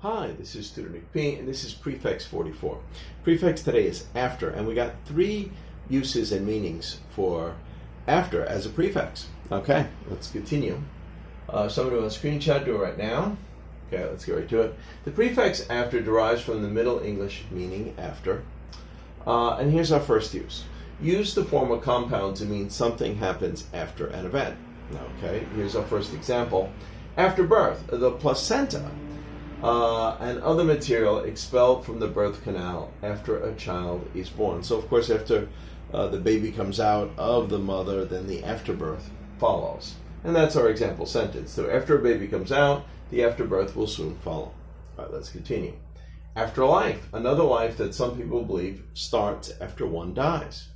Hi, this is Tutor Nick P, and this is Prefix 44. Prefix today is after, and we got three uses and meanings for after as a prefix. Okay, let's continue. Someone do a screenshot, do it right now. Okay, let's get right to it. The prefix after derives from the Middle English meaning after. And here's our first use. Use to form a compound to mean something happens after an event. Okay, here's our first example. After birth, the placenta and other material expelled from the birth canal after a child is born. So, of course, after the baby comes out of the mother, then the afterbirth follows. And that's our example sentence. So after a baby comes out, the afterbirth will soon follow. All right, let's continue. Afterlife, another life that some people believe starts after one dies.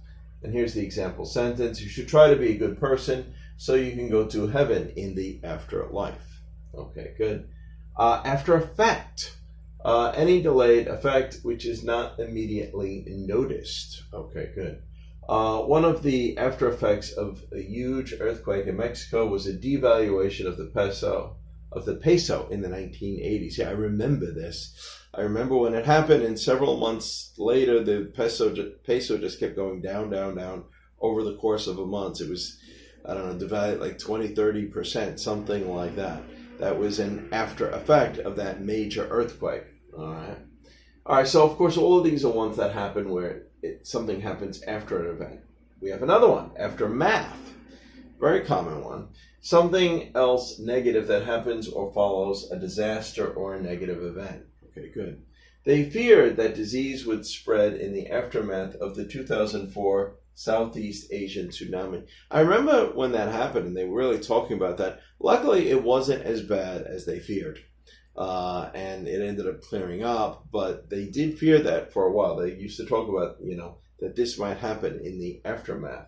And here's the example sentence. You should try to be a good person so you can go to heaven in the afterlife. Okay, good. Aftereffect, any delayed effect which is not immediately noticed. Okay, good. One of the after effects of a huge earthquake in Mexico was a devaluation of the peso in the 1980s. Yeah, I remember this. I remember when it happened, and several months later, the peso just kept going down, down, down over the course of a month. It was, I don't know, devalued like 20, 30%, something like that. That was an after effect of that major earthquake. All right. So, of course, all of these are ones that happen where something happens after an event. We have another one, aftermath. Very common one. Something else negative that happens or follows a disaster or a negative event. Okay, good. They feared that disease would spread in the aftermath of the 2004 Southeast Asian tsunami. I remember when that happened, and they were really talking about that. Luckily, it wasn't as bad as they feared, and it ended up clearing up. But they did fear that for a while. They used to talk about, that this might happen in the aftermath.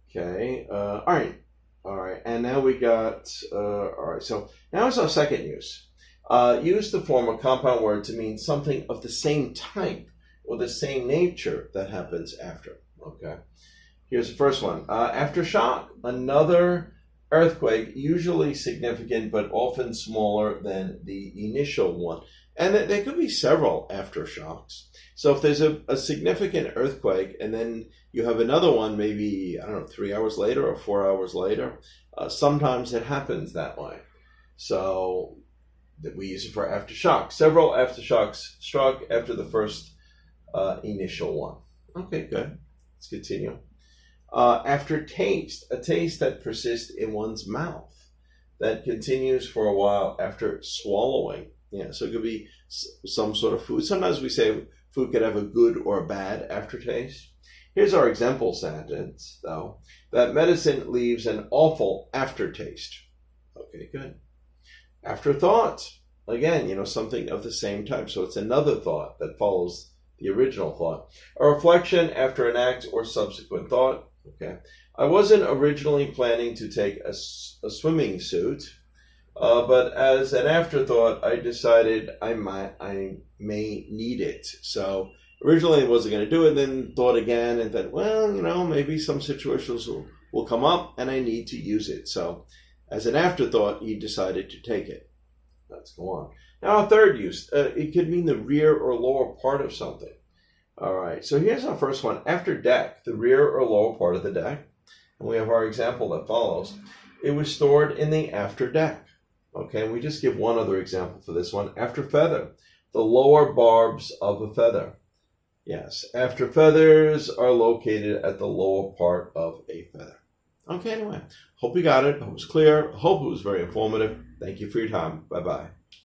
Okay. All right. And now we got. All right. So now it's our second use. Use to form a compound word to mean something of the same type or the same nature that happens after. Okay, here's the first one. Aftershock, another earthquake, usually significant but often smaller than the initial one. And there could be several aftershocks. So if there's a significant earthquake and then you have another one, maybe, 3 hours later or 4 hours later, sometimes it happens that way. So that we use it for aftershock. Several aftershocks struck after the first initial one. Okay, good. Let's continue. Aftertaste, a taste that persists in one's mouth, that continues for a while after swallowing. Yeah, so it could be some sort of food. Sometimes we say food could have a good or a bad aftertaste. Here's our example sentence, though. That medicine leaves an awful aftertaste. Okay, good. Afterthought, again, something of the same type. So it's another thought that follows the original thought. A reflection after an act or subsequent thought. Okay. I wasn't originally planning to take a swimming suit, but as an afterthought, I decided I may need it. So originally I wasn't going to do it, then thought again, and then, maybe some situations will come up and I need to use it. So as an afterthought, you decided to take it. Let's go on. Now, a third use. It could mean the rear or lower part of something. All right, so here's our first one. Afterdeck, the rear or lower part of the deck. And we have our example that follows. It was stored in the afterdeck. Okay, and we just give one other example for this one. Afterfeather, the lower barbs of a feather. Yes, afterfeathers are located at the lower part of a feather. Okay, anyway, hope you got it. Hope it was clear. Hope it was very informative. Thank you for your time. Bye-bye.